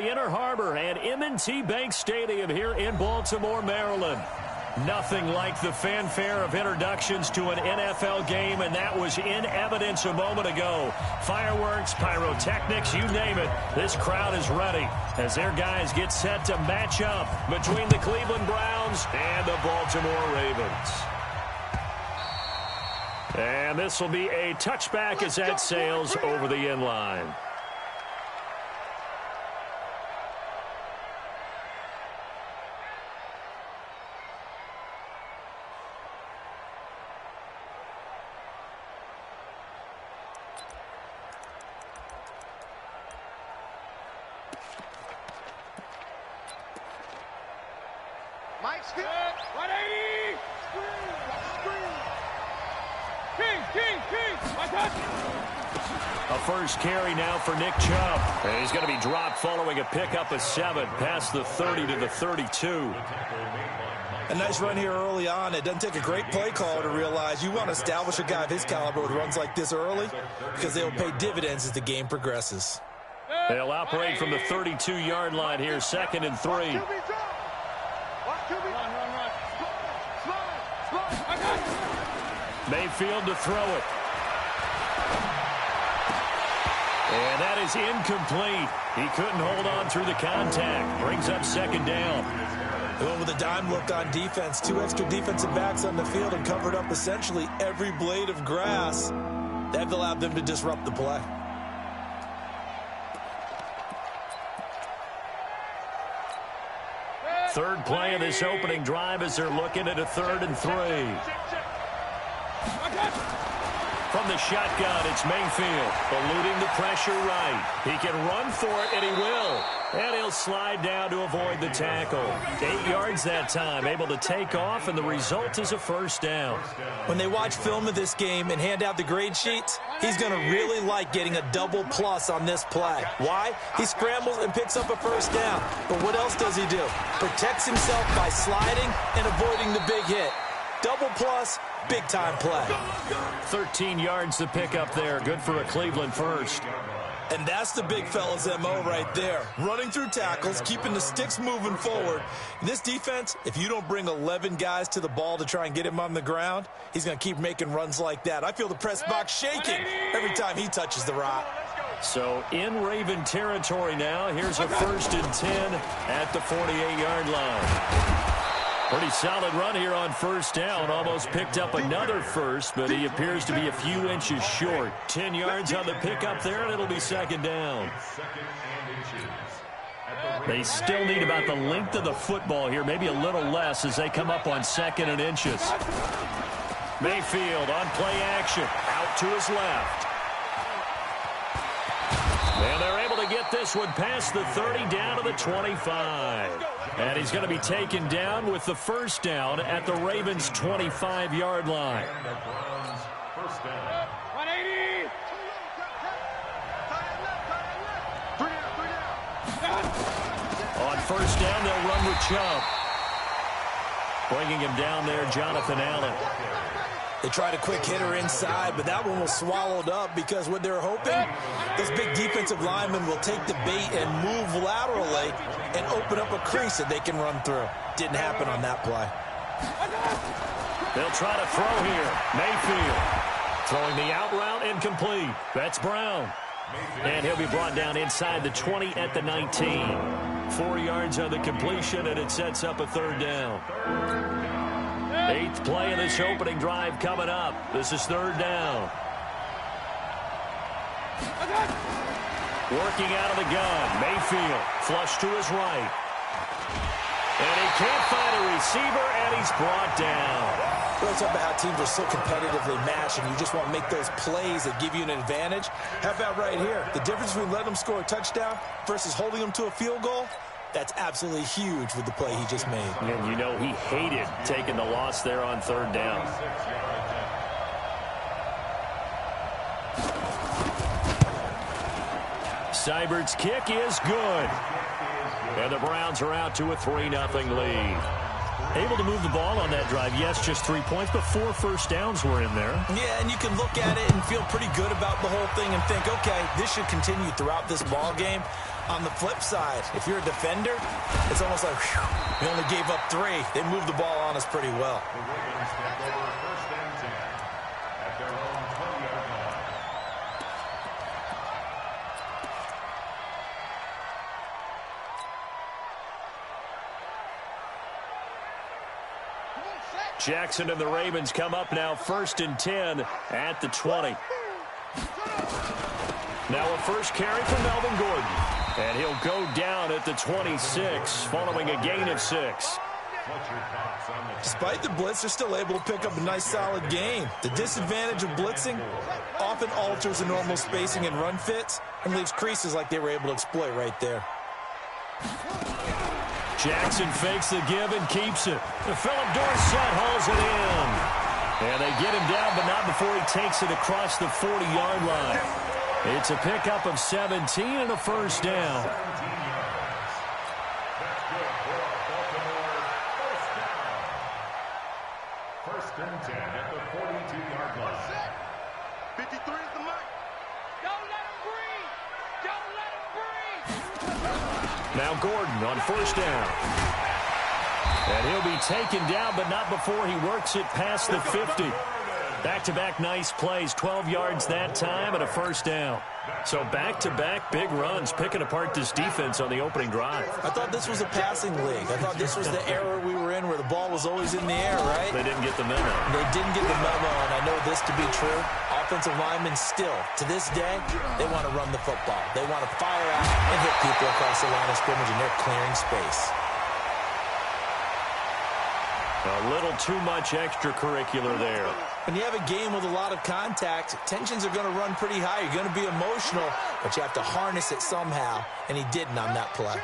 Inner Harbor and M&T Bank Stadium here in Baltimore, Maryland. Nothing like the fanfare of introductions to an NFL game, and that was in evidence a moment ago. Fireworks, pyrotechnics, you name it. This crowd is ready as their guys get set to match up between the Cleveland Browns and the Baltimore Ravens. And this will be a touchback as that sails over the end line. Mike's good. 180. King. A first carry now for Nick Chubb. And he's going to be dropped following a pickup of 7 past the 30 to the 32. A nice run here early on. It doesn't take a great play caller to realize you want to establish a guy of his caliber with runs like this early because they'll pay dividends as the game progresses. They'll operate from the 32-yard line here, 2nd and 3. Mayfield to throw it. And that is incomplete. He couldn't hold on through the contact. Brings up 2nd down. Going with a dime look on defense. 2 extra defensive backs on the field and covered up essentially every blade of grass. That allowed them to disrupt the play. Third play of this opening drive as they're looking at a 3rd and 3. From the shotgun, it's Mayfield, eluding the pressure right. He can run for it, and he will. And he'll slide down to avoid the tackle. 8 yards that time, able to take off, and the result is a first down. When they watch film of this game and hand out the grade sheets, he's going to really like getting a double plus on this play. Why? He scrambles and picks up a first down. But what else does he do? Protects himself by sliding and avoiding the big hit. Double plus, big-time play. 13 yards to pick up there. Good for a Cleveland first. And that's the big fella's M.O. right there. Running through tackles, keeping the sticks moving forward. In this defense, if you don't bring 11 guys to the ball to try and get him on the ground, he's going to keep making runs like that. I feel the press box shaking every time he touches the rock. So in Raven territory now. Here's a 1st and 10 at the 48-yard line. Pretty solid run here on first down. Almost picked up another first, but he appears to be a few inches short. 10 yards on the pickup there, and it'll be 2nd down. They still need about the length of the football here, maybe a little less as they come up on 2nd and inches. Mayfield on play action, out to his left. And they're able to get this one past the 30 down to the 25. And he's going to be taken down with the first down at the Ravens' 25-yard line. 180. On first down, they'll run with Chubb. Bringing him down there, Jonathan Allen. They tried a quick hitter inside, but that one was swallowed up because what they're hoping, those big defensive linemen will take the bait and move laterally and open up a crease that they can run through. Didn't happen on that play. They'll try to throw here. Mayfield throwing the out route incomplete. That's Brown. And he'll be brought down inside the 20 at the 19. 4 yards on the completion, and it sets up a 3rd down. 8th play of this opening drive coming up. This is 3rd down. Working out of the gun. Mayfield flush to his right. And he can't find a receiver, and he's brought down. We're talking about how teams are so competitively matched, and you just want to make those plays that give you an advantage. How about right here? The difference between letting them score a touchdown versus holding them to a field goal, that's absolutely huge with the play he just made. And you know he hated taking the loss there on 3rd down. Seibert's kick is good. And the Browns are out to a 3-0 lead. Able to move the ball on that drive. Yes, just 3 points, but 4 first downs were in there. Yeah, and you can look at it and feel pretty good about the whole thing and think, okay, this should continue throughout this ball game. On the flip side, if you're a defender, it's almost like, whew, we only gave up 3. They moved the ball on us pretty well. The Ravens take over first and 10 at their own 20-yard line. Jackson and the Ravens come up now first and 10 at the 20. Now a first carry for Melvin Gordon. And he'll go down at the 26 following a gain of 6. Despite the blitz, they're still able to pick up a nice solid gain. The disadvantage of blitzing often alters the normal spacing and run fits and leaves creases like they were able to exploit right there. Jackson fakes the give and keeps it. Philip Dorsett hauls it in. And they get him down, but not before he takes it across the 40-yard line. It's a pickup of 17 and a first down. First and 10 at the 42-yard line. 53 is the mark. Don't let him breathe. Don't let him breathe. Now Gordon on first down. And he'll be taken down, but not before he works it past the 50. Back-to-back nice plays, 12 yards that time and a first down. So back-to-back big runs, picking apart this defense on the opening drive. I thought this was a passing league. I thought this was the era we were in where the ball was always in the air, right? They didn't get the memo. They didn't get the memo, and I know this to be true. Offensive linemen still, to this day, they want to run the football. They want to fire out and hit people across the line of scrimmage, and they're clearing space. A little too much extracurricular there. When you have a game with a lot of contact, tensions are going to run pretty high. You're going to be emotional, but you have to harness it somehow, and he didn't on that play.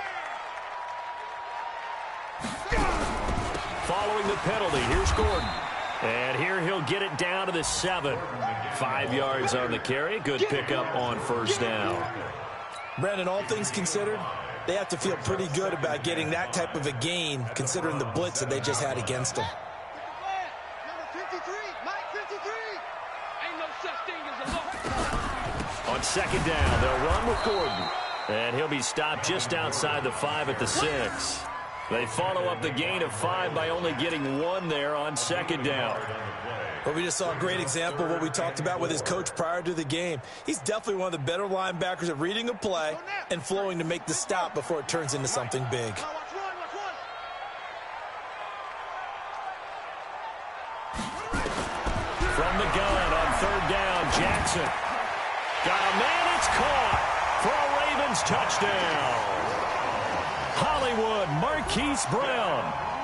Following the penalty, here's Gordon. And here he'll get it down to the 7. 5 yards on the carry. Good pickup on first down. Brandon, all things considered, they have to feel pretty good about getting that type of a gain, considering the blitz that they just had against them. Number 53, Mike 53. Ain't no such thing as a look. On second down, they'll run with Gordon. And he'll be stopped just outside the 5 at the 6. They follow up the gain of 5 by only getting 1 there on second down. But we just saw a great example of what we talked about with his coach prior to the game. He's definitely one of the better linebackers at reading a play and flowing to make the stop before it turns into something big. From the gun on third down, Jackson. Got a man, it's caught for a Ravens touchdown. Hollywood Marquise Brown,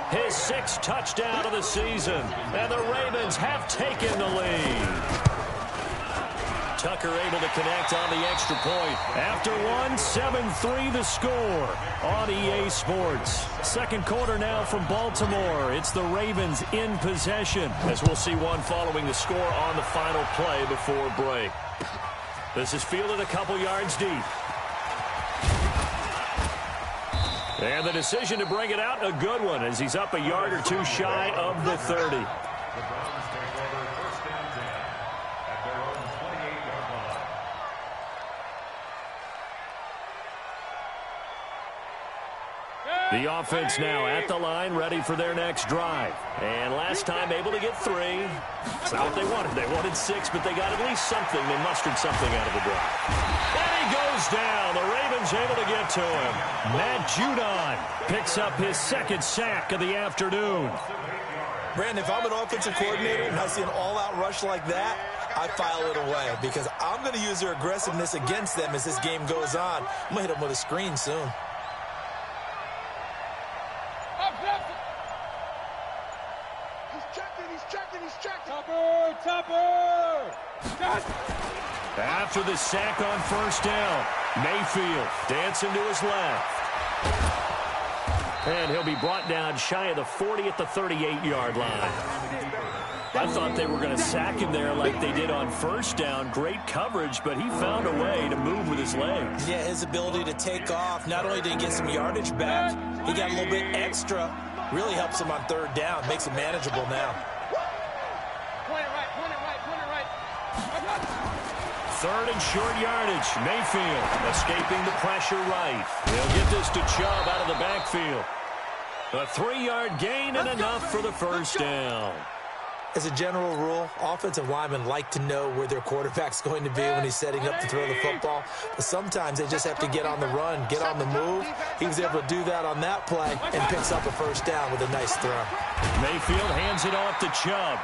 his 6th touchdown of the season, and the Ravens have taken the lead. Tucker able to connect on the extra point. After one, 7-3 the score on EA Sports. Second quarter now from Baltimore. It's the Ravens in possession, as we'll see one following the score on the final play before break. This is fielded a couple yards deep. And the decision to bring it out, a good one, as he's up a yard or 2 shy of the 30. The Browns take over first and 10 at their own 28-yard line. The offense now at the line, ready for their next drive. And last time able to get 3. That's not what they wanted. They wanted 6, but they got at least something. They mustered something out of the drive. And he goes down. The Ravens able to get to him. Matt Judon picks up his 2nd sack of the afternoon. Brandon, if I'm an offensive coordinator and I see an all-out rush like that, I file it away because I'm going to use their aggressiveness against them as this game goes on. I'm going to hit them with a screen soon. Topper! After the sack on first down, Mayfield dancing to his left. And he'll be brought down shy of the 40 at the 38-yard line. I thought they were going to sack him there like they did on first down. Great coverage, but he found a way to move with his legs. Yeah, his ability to take off. Not only did he get some yardage back, he got a little bit extra Really helps him on third down. Makes it manageable now. Point it right. Third and short yardage. Mayfield escaping the pressure right. He'll get this to Chubb out of the backfield. A 3-yard gain and enough for the first down. As a general rule, offensive linemen like to know where their quarterback's going to be when he's setting up to throw the football. But sometimes they just have to get on the run, get on the move. He was able to do that on that play and picks up a first down with a nice throw. Mayfield hands it off to Chubb.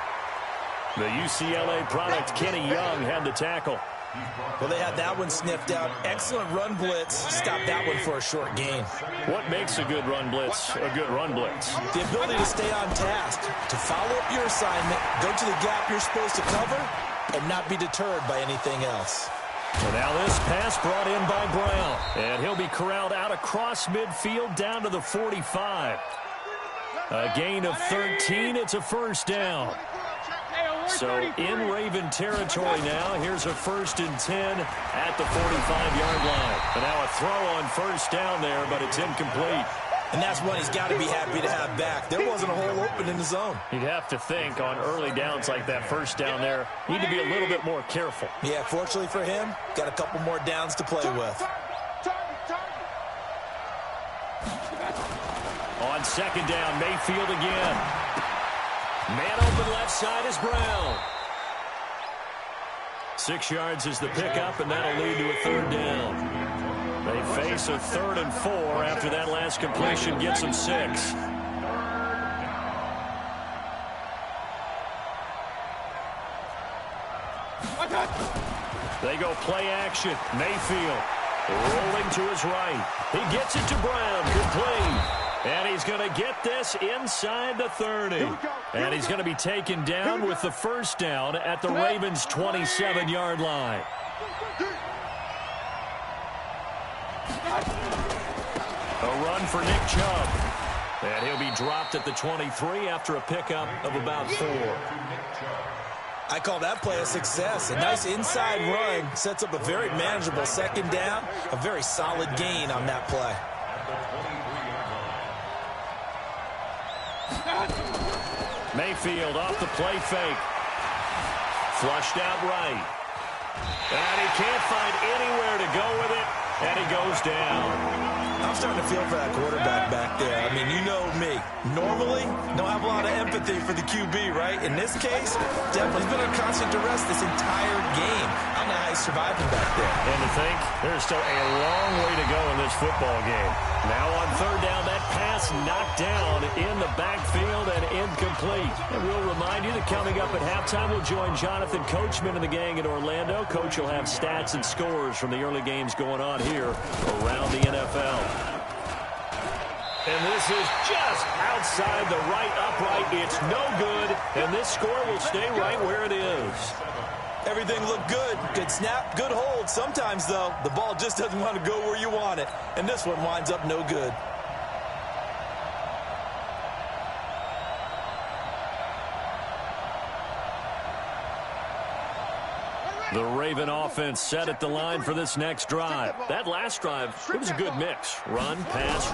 The UCLA product, Kenny Young, had the tackle. Well, they had that one sniffed out. Excellent run blitz. Stopped that one for a short gain. What makes a good run blitz a good run blitz? The ability to stay on task, to follow up your assignment, go to the gap you're supposed to cover, and not be deterred by anything else. So now this pass brought in by Brown. And he'll be corralled out across midfield down to the 45. A gain of 13. It's a first down. So in Raven territory now, here's a 1st and 10 at the 45-yard line. And now a throw on first down there, but it's incomplete. And that's one he's got to be happy to have back. There wasn't a hole open in the zone. You'd have to think on early downs like that first down there, need to be a little bit more careful. Yeah, fortunately for him, got a couple more downs to play with. On second down, Mayfield again. Man open left side is Brown. 6 yards is the pickup, and that'll lead to a third down. They face a 3rd and 4 after that last completion gets them 6. They go play action. Mayfield rolling to his right. He gets it to Brown. Complete. And he's going to get this inside the 30. And he's going to be taken down with the first down at the Ravens' 27-yard line. A run for Nick Chubb. And he'll be dropped at the 23 after a pickup of about 4. I call that play a success. A nice inside run sets up a very manageable second down. A very solid gain on that play. Mayfield off the play fake. Flushed out right. And he can't find anywhere to go with it. And he goes down. I'm starting to feel for that quarterback back there. I mean, you know me. Normally, don't have a lot of empathy for the QB, right? In this case, definitely been under constant duress this entire game. I don't know how he's surviving back there. And to think, there's still a long way to go in this football game. Now on third down, that pass knocked down in the backfield and incomplete. And we'll remind you that coming up at halftime, we'll join Jonathan Coachman and the gang in Orlando. Coach will have stats and scores from the early games going on here around the NFL. And this is just outside the right upright. It's no good, and this score will stay right where it is. Everything looked good. Good snap, good hold. Sometimes, though, the ball just doesn't want to go where you want it. And this one winds up no good. The Raven offense set at the line for this next drive. That last drive, it was a good mix. Run, pass,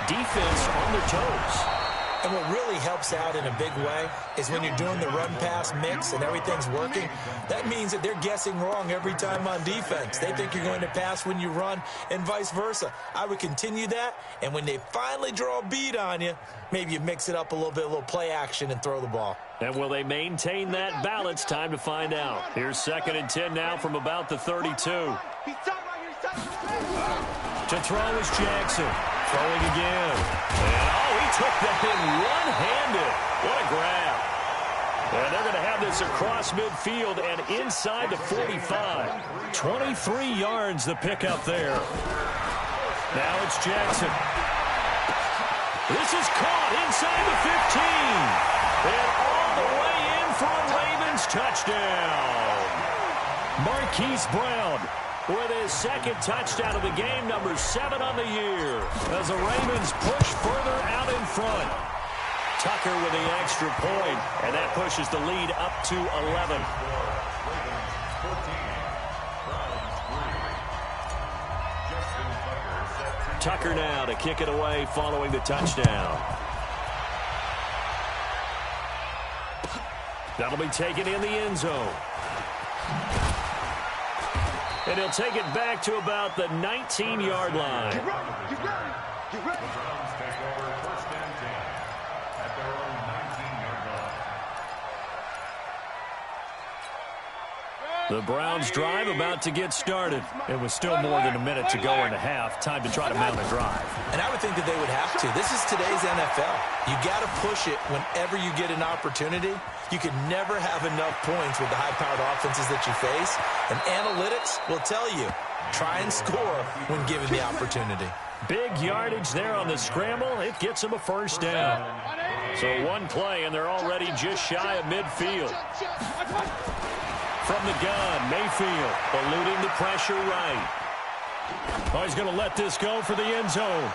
defense on their toes. And what really helps out in a big way is when you're doing the run-pass mix and everything's working, that means that they're guessing wrong every time on defense. They think you're going to pass when you run and vice versa. I would continue that, and when they finally draw a bead on you, maybe you mix it up a little play action and throw the ball. And will they maintain that balance? Time to find out. Here's 2nd and 10 now from about the 32. To throw is Jackson. Throwing again. And, he took that in one-handed. What a grab. And they're going to have this across midfield and inside the 45. 23 yards the pickup there. Now it's Jackson. This is caught inside the 15. And all the way in for a Ravens touchdown. Marquise Brown with his 2nd touchdown of the game, number 7 on the year, as the Ravens push further out in front. Tucker with the extra point, and that pushes the lead up to 11. Tucker now to kick it away following the touchdown. That'll be taken in the end zone. And he'll take it back to about the 19-yard line. Get ready. Get ready. Get ready. The Browns take over first and 10 at their own 19-yard line. The Browns drive about to get started. It was still more than a minute to go in the half. Time to try to mount a drive. And I would think that they would have to. This is today's NFL. You got to push it whenever you get an opportunity. You can never have enough points with the high-powered offenses that you face. And analytics will tell you, try and score when given the opportunity. Big yardage there on the scramble. It gets them a first down. So one play, and they're already just shy of midfield. From the gun, Mayfield eluding the pressure right. Oh, he's going to let this go for the end zone.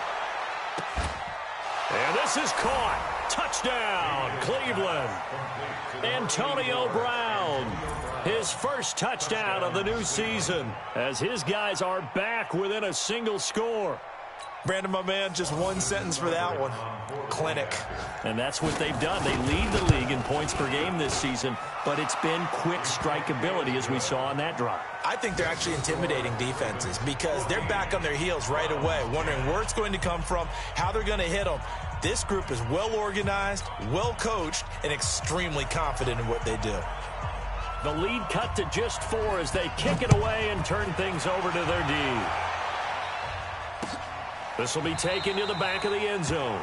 And this is caught. Touchdown, Cleveland. Antonio Brown, his first touchdown of the new season, as his guys are back within a single score. Brandon, my man, just one sentence for that one. Clinic. And that's what they've done. They lead the league in points per game this season, but it's been quick strike ability as we saw on that drive. I think they're actually intimidating defenses because they're back on their heels right away, wondering where it's going to come from, how they're going to hit them. This group is well organized, well coached, and extremely confident in what they do. The lead cut to just 4 as they kick it away and turn things over to their D. This will be taken to the back of the end zone.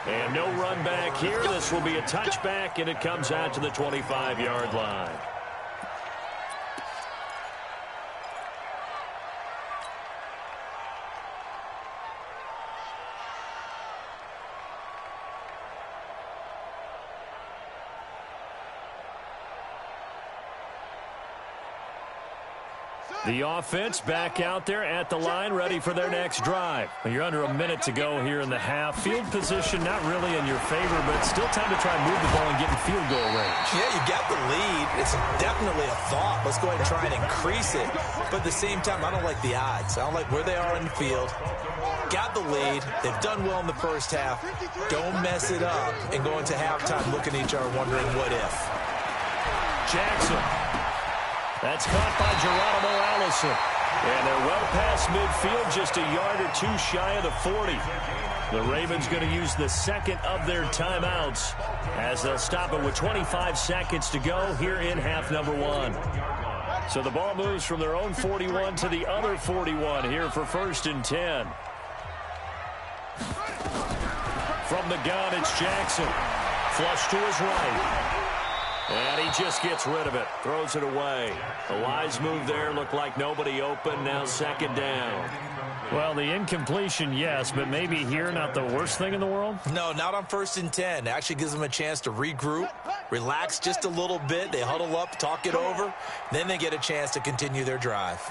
And no run back here. This will be a touchback, and it comes out to the 25-yard line. The offense back out there at the line, ready for their next drive. You're under a minute to go here in the half. Field position not really in your favor, but still time to try and move the ball and get in field goal range. Yeah, you got the lead. It's definitely a thought. Let's go ahead and try and increase it. But at the same time, I don't like the odds. I don't like where they are in the field. Got the lead. They've done well in the first half. Don't mess it up and go into halftime looking at each other wondering what if. Jackson. That's caught by Geronimo Allison. And they're well past midfield, just a yard or two shy of the 40. The Ravens going to use the second of their timeouts as they'll stop it with 25 seconds to go here in half number 1. So the ball moves from their own 41 to the other 41 here for first and 10. From the gun, it's Jackson. Flush to his right. And he just gets rid of it. Throws it away. The wise move there. Looked like nobody open. Now second down. Well, the incompletion, yes, but maybe here not the worst thing in the world? No, not on first and 10. It actually gives them a chance to regroup, relax just a little bit. They huddle up, talk it over. Then they get a chance to continue their drive.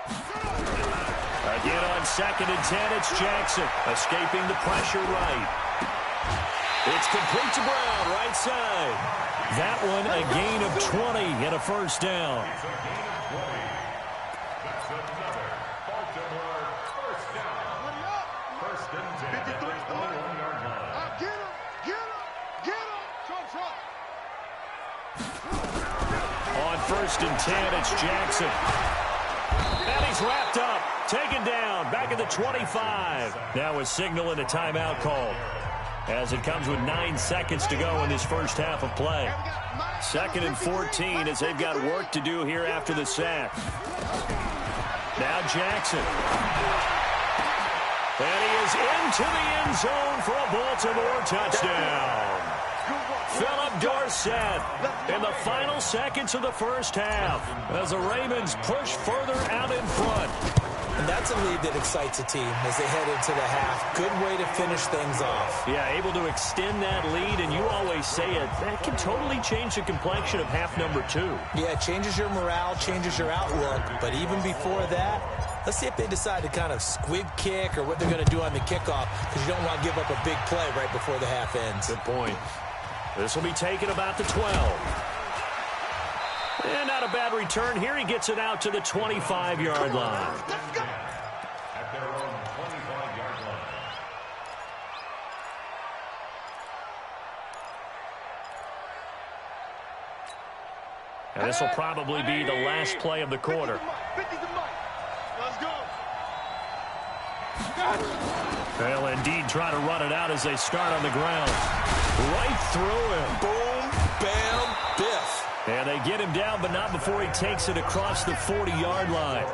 Again on second and 10, it's Jackson. Escaping the pressure right. It's complete to Brown, right side. That one a gain of 20 and a first down. That's another Baltimore first down. First and 10 at the 21-yard line. Get him. Get him. Get him. On first and 10, it's Jackson. And he's wrapped up. Taken down. Back at the 25. Now a signal and a timeout call, as it comes with 9 seconds to go in this first half of play. Second and 14 as they've got work to do here after the sack. Now Jackson. And he is into the end zone for a Baltimore touchdown. Philip Dorsett in the final seconds of the first half as the Ravens push further out in front. And that's a lead that excites a team as they head into the half. Good way to finish things off. Yeah, able to extend that lead, and you always say it, that can totally change the complexion of half number 2. Yeah, it changes your morale, changes your outlook. But even before that, let's see if they decide to kind of squib kick or what they're going to do on the kickoff, because you don't want to give up a big play right before the half ends. Good point. This will be taken about the 12. And not a bad return here. He gets it out to the 25-yard line. At their own 25-yard And this will probably be the last play of the quarter. 50's the mic. Let's go. They'll indeed try to run it out as they start on the ground. Right through him. Boom, bam, biff. And they get him down, but not before he takes it across the 40-yard line.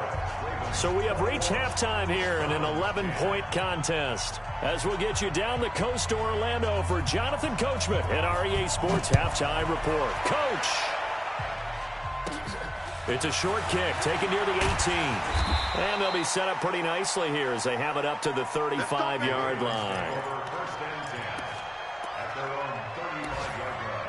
So we have reached halftime here in an 11-point contest. As we'll get you down the coast to Orlando for Jonathan Coachman at our EA Sports Halftime Report. Coach! It's a short kick taken near the 18. And they'll be set up pretty nicely here as they have it up to the 35-yard line. First and 10 at their own 35-yard line.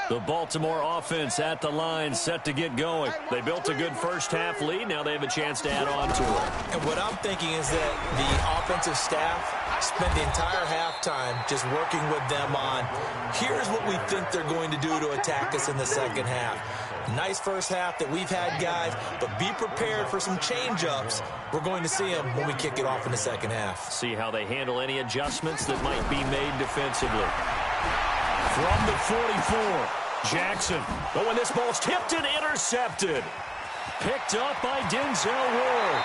The Baltimore offense at the line, set to get going. They built a good first-half lead. Now they have a chance to add on to it. And what I'm thinking is that the offensive staff spent the entire halftime just working with them on, here's what we think they're going to do to attack us in the second half. Nice first half that we've had, guys, but be prepared for some change-ups. We're going to see them when we kick it off in the second half. See how they handle any adjustments that might be made defensively. From the 44, Jackson. But when this ball's tipped and intercepted. Picked up by Denzel Ward.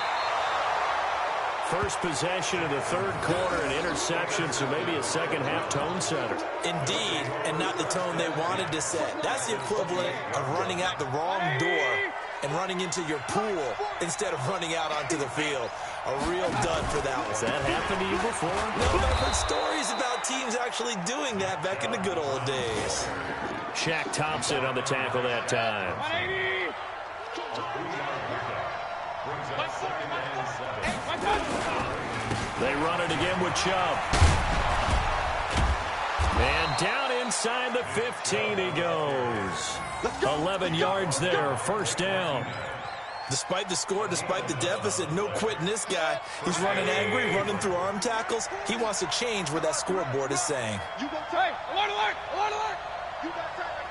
First possession of the third quarter, an interception, so maybe a second-half tone setter. Indeed, and not the tone they wanted to set. That's the equivalent of running out the wrong door and running into your pool instead of running out onto the field. A real dud for that one. Has that happened to you before? No, I've heard stories about teams actually doing that back in the good old days. Shaq Thompson on the tackle that time. 180. They run it again with Chubb. And down inside the 15 he goes. 11 yards there, first down. Despite the score, despite the deficit, no quitting this guy. He's running angry, running through arm tackles. He wants to change what that scoreboard is saying. You go tight. Alert, alert, alert, alert. You got tight right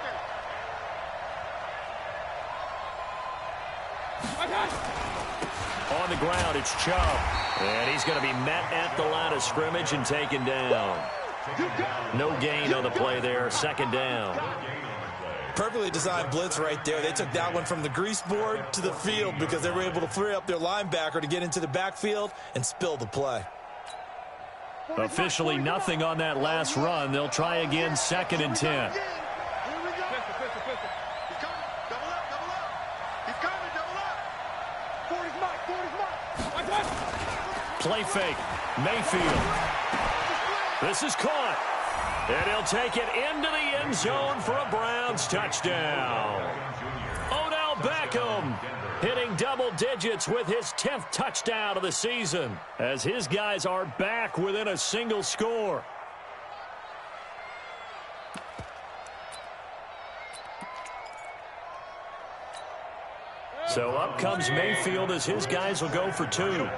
there. On the ground, it's Chubb. And he's going to be met at the line of scrimmage and taken down. No gain on the play there, second down. Perfectly designed blitz right there. They took that one from the grease board to the field because they were able to free up their linebacker to get into the backfield and spill the play. Officially nothing on that last run. They'll try again, second and 10. Play fake. Mayfield. This is caught. And he'll take it into the end zone for a Browns touchdown. Odell Beckham hitting double digits with his 10th touchdown of the season as his guys are back within a single score. So up comes Mayfield as his guys will go for two.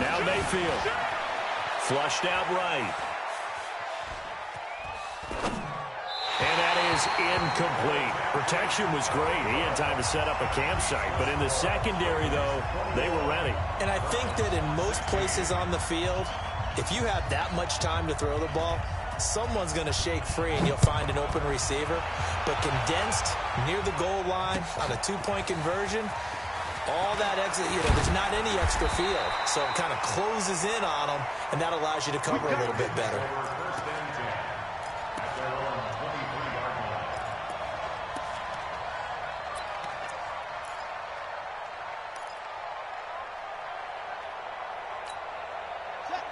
Now Mayfield. Flushed out right. And that is incomplete. Protection was great. He had time to set up a campsite. But in the secondary, though, they were ready. And I think that in most places on the field, if you have that much time to throw the ball, someone's going to shake free and you'll find an open receiver. But condensed near the goal line on a two-point conversion, all that exit, there's not any extra field. So it kind of closes in on them, and that allows you to cover a little bit better.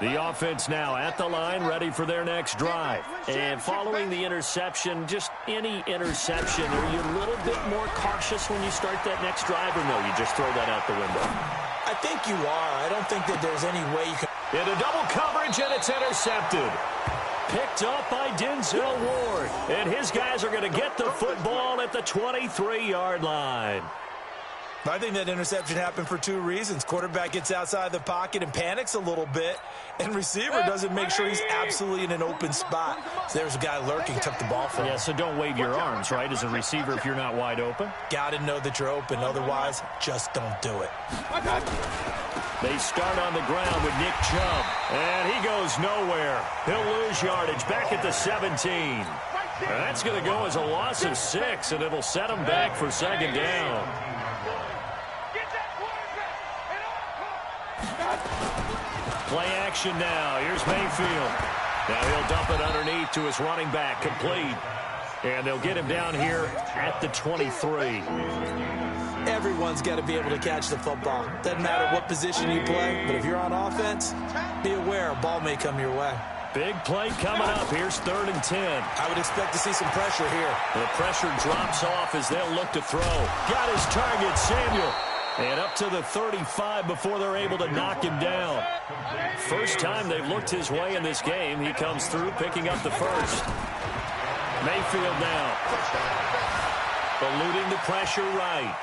The offense now at the line, ready for their next drive. And following the interception, just any interception, are you a little bit more cautious when you start that next drive, or no, you just throw that out the window? I think you are. I don't think that there's any way you can. Into double coverage, and it's intercepted. Picked up by Denzel Ward. And his guys are going to get the football at the 23-yard line. I think that interception happened for two reasons. Quarterback gets outside the pocket and panics a little bit, and receiver doesn't make sure he's absolutely in an open spot. So there's a guy lurking, took the ball from him. Yeah, so don't wave your arms, right, as a receiver if you're not wide open. Got to know that you're open. Otherwise, just don't do it. They start on the ground with Nick Chubb, and he goes nowhere. He'll lose yardage back at the 17. That's going to go as a loss of 6, and it'll set him back for second down. Play action now. Here's Mayfield. Now he'll dump it underneath to his running back, complete. And they'll get him down here at the 23. Everyone's got to be able to catch the football. Doesn't matter what position you play, but if you're on offense, be aware a ball may come your way. Big play coming up. Here's 3rd and 10. I would expect to see some pressure here. The pressure drops off as they'll look to throw. Got his target, Samuel. And up to the 35 before they're able to knock him down. First time they've looked his way in this game. He comes through picking up the first. Mayfield now. Eluding the pressure right.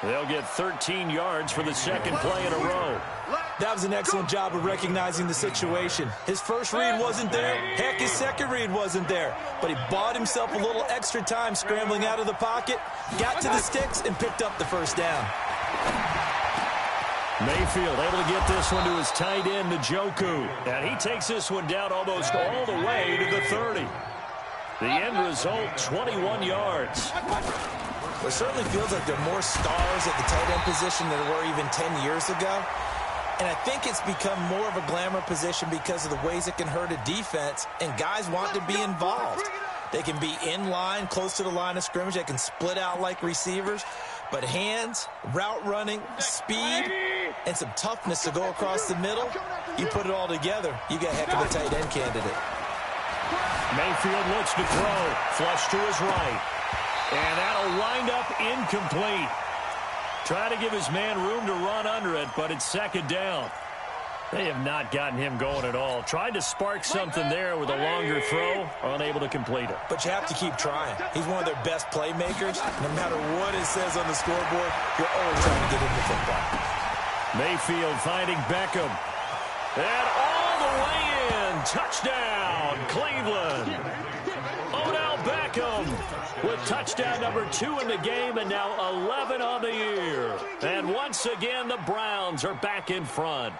They'll get 13 yards for the second play in a row. That was an excellent job of recognizing the situation. His first read wasn't there. Heck, his second read wasn't there. But he bought himself a little extra time scrambling out of the pocket, got to the sticks, and picked up the first down. Mayfield able to get this one to his tight end, Njoku. And he takes this one down almost all the way to the 30. The end result, 21 yards. It certainly feels like there are more stars at the tight end position than there were even 10 years ago. And I think it's become more of a glamour position because of the ways it can hurt a defense, and guys want to be involved. They can be in line, close to the line of scrimmage. They can split out like receivers. But hands, route running, speed, and some toughness to go across the middle, you put it all together, you got a heck of a tight end candidate. Mayfield looks to throw. Flush to his right. And that'll wind up incomplete. Trying to give his man room to run under it, but it's second down. They have not gotten him going at all. Tried to spark something there with a longer throw, unable to complete it. But you have to keep trying. He's one of their best playmakers. No matter what it says on the scoreboard, you're always trying to get him the football. Mayfield finding Beckham. And all the way in. Touchdown, Cleveland. Odell Beckham with touchdown number 2 in the game, and now 11 on the year. And once again, the Browns are back in front.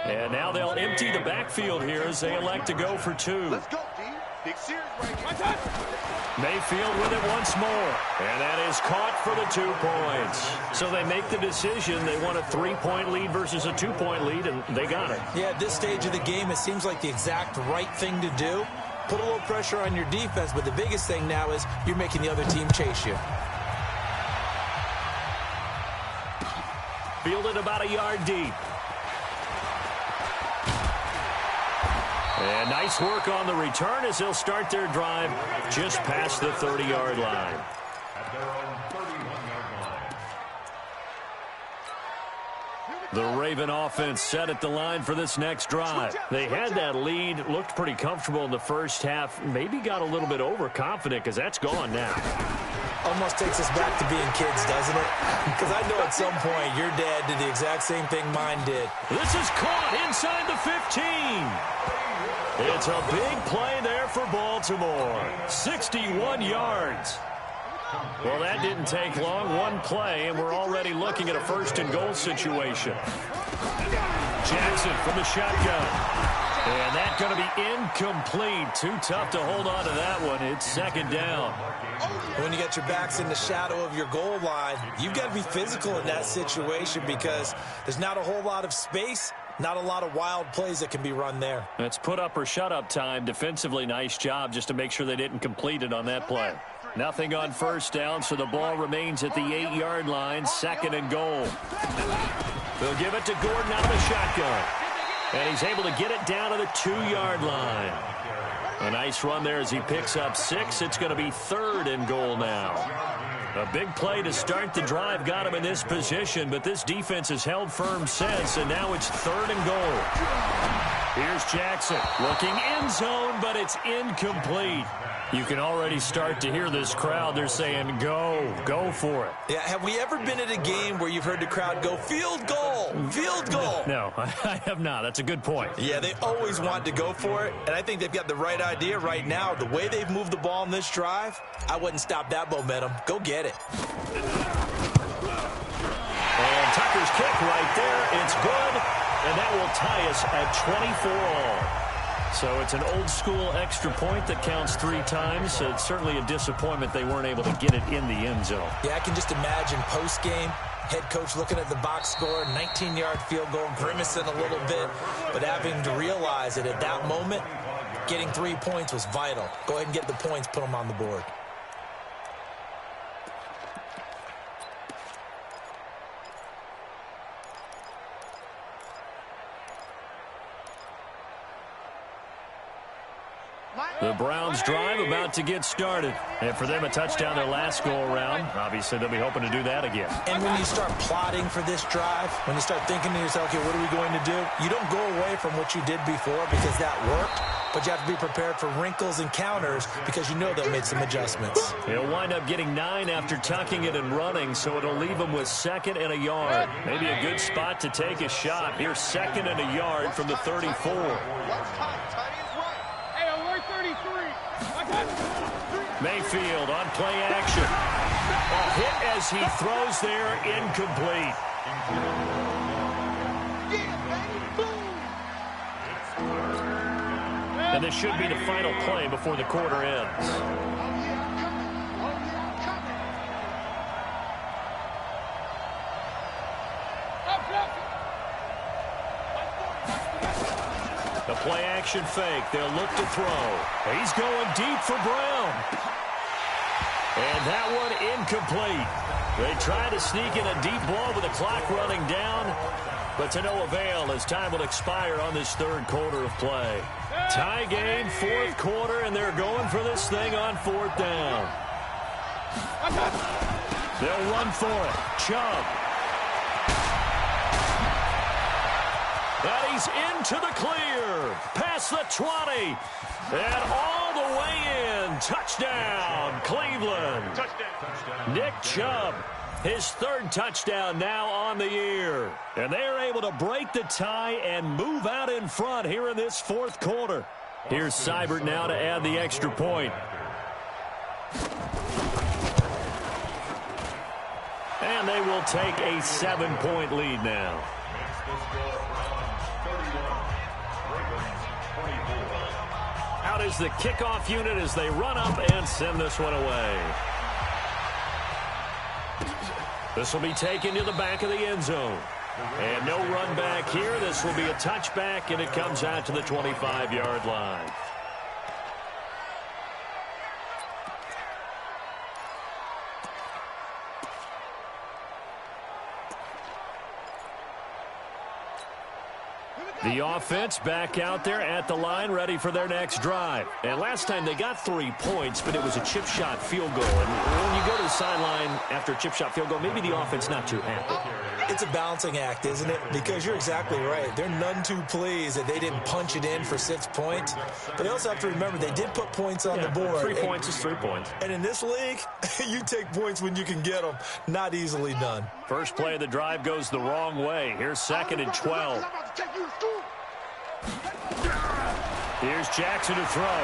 And now they'll empty the backfield here as they elect to go for 2. Let's go, D. Big series right here. Mayfield with it once more. And that is caught for the 2 points. So they make the decision. They want a 3-point lead versus a 2-point lead, and they got it. Yeah, at this stage of the game, it seems like the exact right thing to do. Put a little pressure on your defense, but the biggest thing now is you're making the other team chase you. Fielded about a yard deep. And nice work on the return as they'll start their drive just past the 30-yard line. At their own 31-yard line. The Raven offense set at the line for this next drive. They had that lead, looked pretty comfortable in the first half, maybe got a little bit overconfident because that's gone now. Almost takes us back to being kids, doesn't it? Because I know at some point your dad did the exact same thing mine did. This is caught inside the 15. It's a big play there for Baltimore. 61 yards. Well, that didn't take long. One play, and we're already looking at a 1st and goal situation. Jackson from the shotgun. And that's going to be incomplete. Too tough to hold on to that one. It's second down. When you got your backs in the shadow of your goal line, you've got to be physical in that situation because there's not a whole lot of space, not a lot of wild plays that can be run there. It's put up or shut up time. Defensively, nice job just to make sure they didn't complete it on that play. Nothing on 1st down, so the ball remains at the 8-yard line, 2nd and goal. They'll give it to Gordon out of the shotgun. And he's able to get it down to the 2-yard line. A nice run there as he picks up 6. It's going to be 3rd and goal now. A big play to start the drive got him in this position, but this defense has held firm since, and now it's 3rd and goal. Here's Jackson looking end zone, but it's incomplete. You can already start to hear this crowd. They're saying, go for it. Yeah, have we ever been at a game where you've heard the crowd go, field goal, field goal? No, I have not. That's a good point. Yeah, they always want to go for it, and I think they've got the right idea right now. The way they've moved the ball in this drive, I wouldn't stop that momentum. Go get it. And Tucker's kick right there. It's good, and that will tie us at 24-all. So it's an old-school extra point that counts 3 times. It's certainly a disappointment they weren't able to get it in the end zone. Yeah, I can just imagine post-game, head coach looking at the box score, 19-yard field goal, grimacing a little bit, but having to realize that at that moment, getting 3 points was vital. Go ahead and get the points, put them on the board. The Browns drive about to get started. And for them, a touchdown their last go-around. Obviously, they'll be hoping to do that again. And when you start plotting for this drive, when you start thinking to yourself, okay, what are we going to do? You don't go away from what you did before because that worked, but you have to be prepared for wrinkles and counters because you know they'll make some adjustments. He'll wind up getting 9 after tucking it and running, so it'll leave him with 2nd and a yard. Maybe a good spot to take a shot. Here's 2nd and a yard from the 34. Mayfield on play action. A hit as he throws there, incomplete. And this should be the final play before the quarter ends. The play action fake. They'll look to throw. He's going deep for Brown. And that one incomplete. They try to sneak in a deep ball with the clock running down, but to no avail as time will expire on this 3rd quarter of play. Tie game, 4th quarter, and they're going for this thing on 4th down. They'll run for it. Chubb. And he's into the clear. Past the 20. And all the way in. Touchdown, Cleveland. Touchdown. Nick Chubb, his 3rd touchdown now on the year. And they're able to break the tie and move out in front here in this 4th quarter. Here's Seibert now to add the extra point. And they will take a 7-point lead now. Out is the kickoff unit as they run up and send this one away. This will be taken to the back of the end zone. And no run back here. This will be a touchback, and it comes out to the 25-yard line. The offense back out there at the line, ready for their next drive. And last time they got 3 points, but it was a chip shot field goal. And when you go to the sideline after a chip shot field goal, maybe the offense not too happy. It's a balancing act, isn't it? Because you're exactly right. They're none too pleased that they didn't punch it in for 6 points. But they also have to remember they did put points on the board. 3 points is 3 points. And in this league, you take points when you can get them. Not easily done. First play of the drive goes the wrong way. Here's 2nd and 12. Here's Jackson to throw.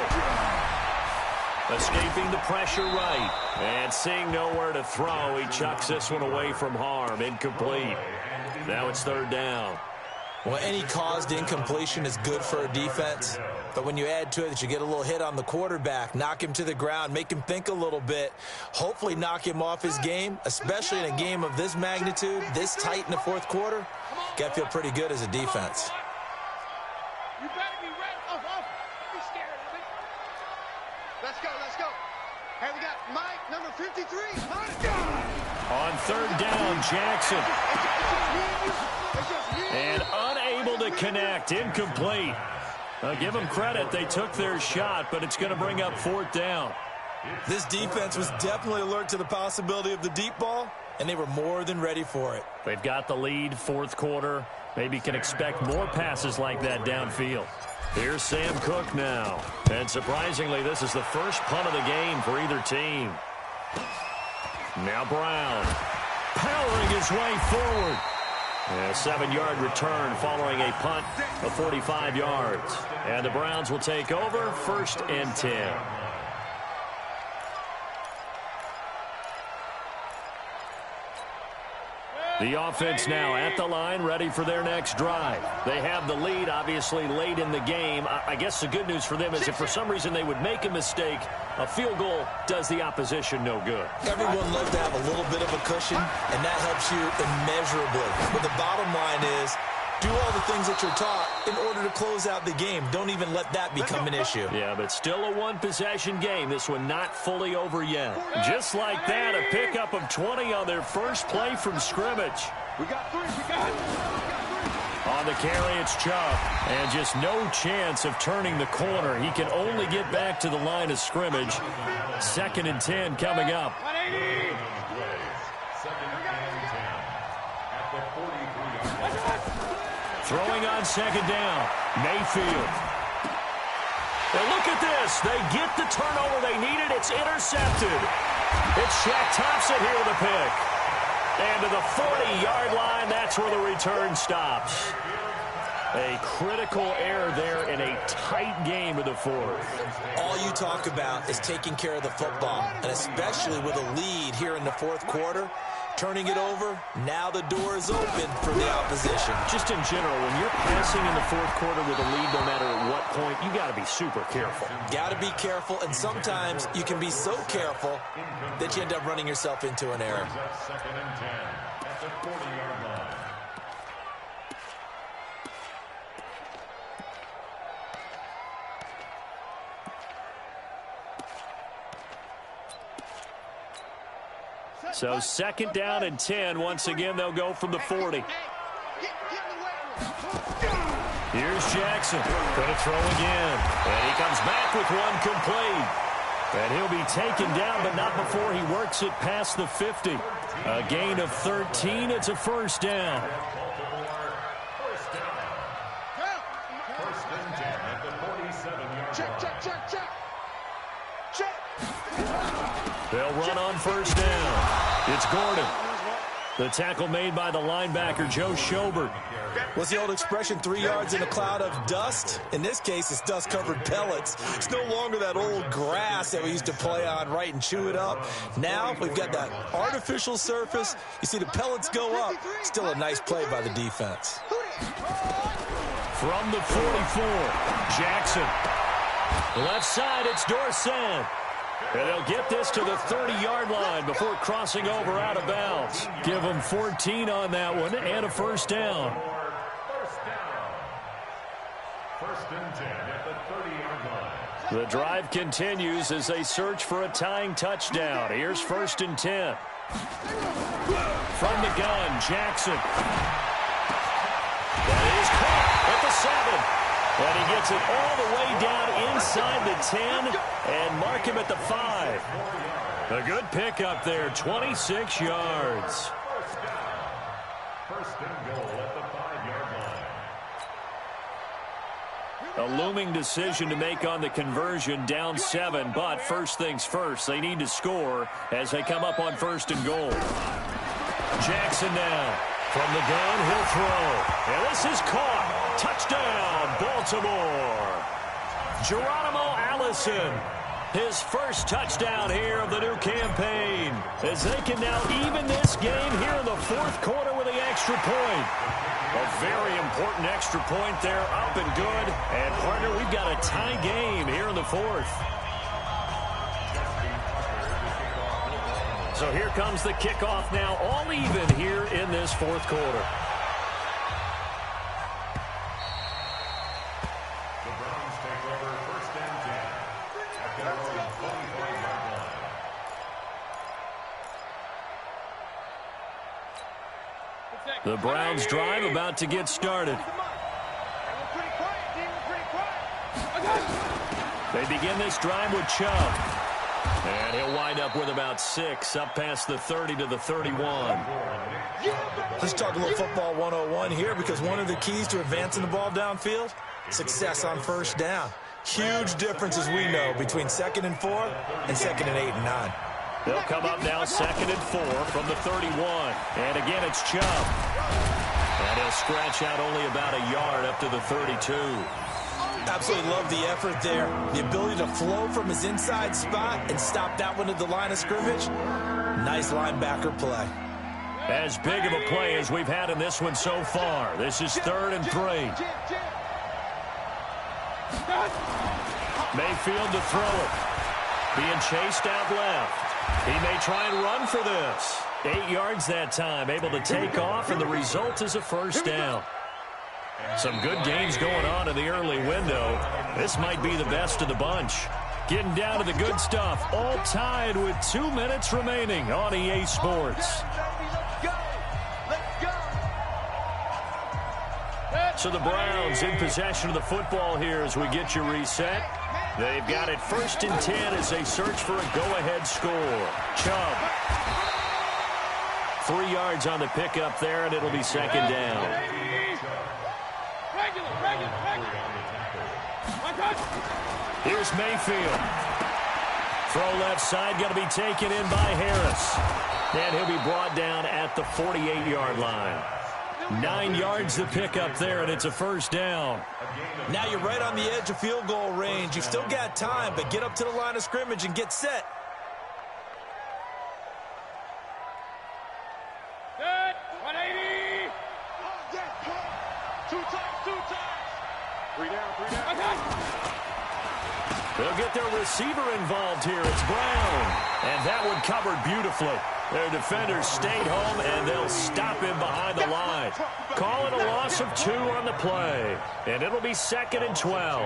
Escaping the pressure right. And seeing nowhere to throw, he chucks this one away from harm. Incomplete. Now it's 3rd down. Well, any caused incompletion is good for a defense. But when you add to it that you get a little hit on the quarterback, knock him to the ground, make him think a little bit, hopefully knock him off his game, especially in a game of this magnitude, this tight in the 4th quarter, got to feel pretty good as a defense. You better be ready. Don't be scared of it. Let's go, let's go. Hey, we got Mike, number 53. On 3rd down, Jackson. And unable to connect. Incomplete. Give them credit. They took their shot, but it's going to bring up 4th down. This defense was definitely alert to the possibility of the deep ball, and they were more than ready for it. They've got the lead, fourth quarter. Maybe can expect more passes like that downfield. Here's Sam Cook now. And surprisingly, this is the first punt of the game for either team. Now Brown powering his way forward. A 7-yard return following a punt of 45 yards. And the Browns will take over, 1st and 10. The offense now at the line, ready for their next drive. They have the lead, obviously, late in the game. I guess the good news for them is if for some reason they would make a mistake, a field goal does the opposition no good. Everyone loves to have a little bit of a cushion, and that helps you immeasurably. But the bottom line is, do all the things that you're taught in order to close out the game. Don't even let that become an issue. Yeah, but still a one-possession game. This one not fully over yet. Just like that, a pickup of 20 on their first play from scrimmage. We got 3. We got 3. On the carry, it's Chubb. And just no chance of turning the corner. He can only get back to the line of scrimmage. 2nd and 10 coming up. 180. Throwing on 2nd down, Mayfield. And look at this. They get the turnover they needed. It's intercepted. It's Shaq Thompson here with a pick. And to the 40-yard line, that's where the return stops. A critical error there in a tight game of the 4th. All you talk about is taking care of the football, and especially with a lead here in the 4th quarter. Turning it over, now the door is open for the opposition. Just in general, when you're passing in the 4th quarter with a lead, no matter at what point, you got to be super careful. Got to be careful, and sometimes you can be so careful that you end up running yourself into an error. 2nd and 10 at the 40-yard line. So 2nd down and 10. Once again, they'll go from the 40. Here's Jackson. Going to throw again. And he comes back with one complete. And he'll be taken down, but not before he works it past the 50. A gain of 13. It's a 1st down. First and 10 at the 47-yard Check, check, check, check. Check. They'll run on 1st down. It's Gordon. The tackle made by the linebacker, Joe Schobert. What's the old expression, 3 yards in a cloud of dust? In this case, it's dust-covered pellets. It's no longer that old grass that we used to play on, right, and chew it up. Now we've got that artificial surface. You see the pellets go up. Still a nice play by the defense. From the 44, Jackson. Left side, it's Dorsett. And they'll get this to the 30-yard line before crossing over out of bounds. Give them 14 on that one and a 1st down. 1st and 10 at the 30-yard line. The drive continues as they search for a tying touchdown. Here's 1st and 10. From the gun, Jackson. That is caught at the 7. And he gets it all the way down inside the 10 and mark him at the 5. A good pickup there, 26 yards. 1st and goal at the 5-yard line. A looming decision to make on the conversion, down 7, but first things first, they need to score as they come up on 1st and goal. Jackson now. From the gun, he'll throw. And this is caught. Touchdown, Baltimore. Geronimo Allison, his first touchdown here of the new campaign, as they can now even this game here in the 4th quarter with the extra point. A very important extra point there, up and good. And, partner, we've got a tie game here in the 4th. So here comes the kickoff now, all even here in this 4th quarter. The Browns take over 1st and 10 at their own 25-yard line. The Browns drive about to get started. They begin this drive with Chubb. And he'll wind up with about 6, up past the 30 to the 31. Let's talk a little football 101 here, because one of the keys to advancing the ball downfield, success on first down. Huge difference, as we know, between 2nd and 4 and 2nd and 8 and 9. They'll come up now 2nd and 4 from the 31. And again, it's Chubb. And he'll scratch out only about a yard up to the 32. Absolutely love the effort there. The ability to flow from his inside spot and stop that one at the line of scrimmage. Nice linebacker play. As big of a play as we've had in this one so far. This is 3rd and 3. Mayfield to throw it. Being chased out left. He may try and run for this. 8 yards that time. Able to take off, and the result is a first down. Some good games going on in the early window. This might be the best of the bunch. Getting down to the good stuff. All tied with 2 minutes remaining on EA Sports. So the Browns in possession of the football here as we get you reset. They've got it 1st and 10 as they search for a go-ahead score. Chubb. 3 yards on the pickup there, and it'll be 2nd down. Here's Mayfield. Throw left side, going to be taken in by Harris. And he'll be brought down at the 48-yard line. 9 yards to pick up there, and it's a first down. Now you're right on the edge of field goal range. You've still got time, but get up to the line of scrimmage and get set. Good. 180. Two times. 3 down. They'll get their receiver involved here. It's Brown. And that one covered beautifully. Their defenders stayed home, and they'll stop him behind the line. Call it a loss of 2 on the play. And it'll be 2nd and 12.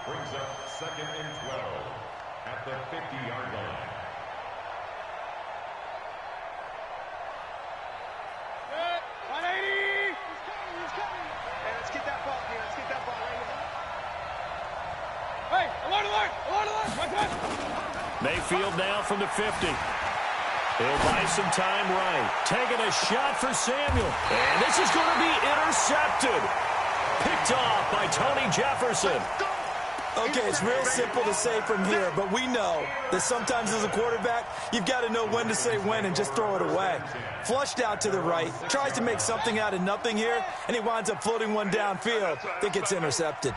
Brings up 2nd and 12 at the 50-yard line. Good. 180. He's coming. Hey, let's get that ball here. Let's get that ball right here. Hey, alert. My God. Mayfield now from the 50. He'll buy some time right. Taking a shot for Samuel. And this is going to be intercepted. Picked off by Tony Jefferson. Okay, it's real simple to say from here, but we know that sometimes as a quarterback, you've got to know when to say when and just throw it away. Flushed out to the right, tries to make something out of nothing here, and he winds up floating one downfield that gets intercepted.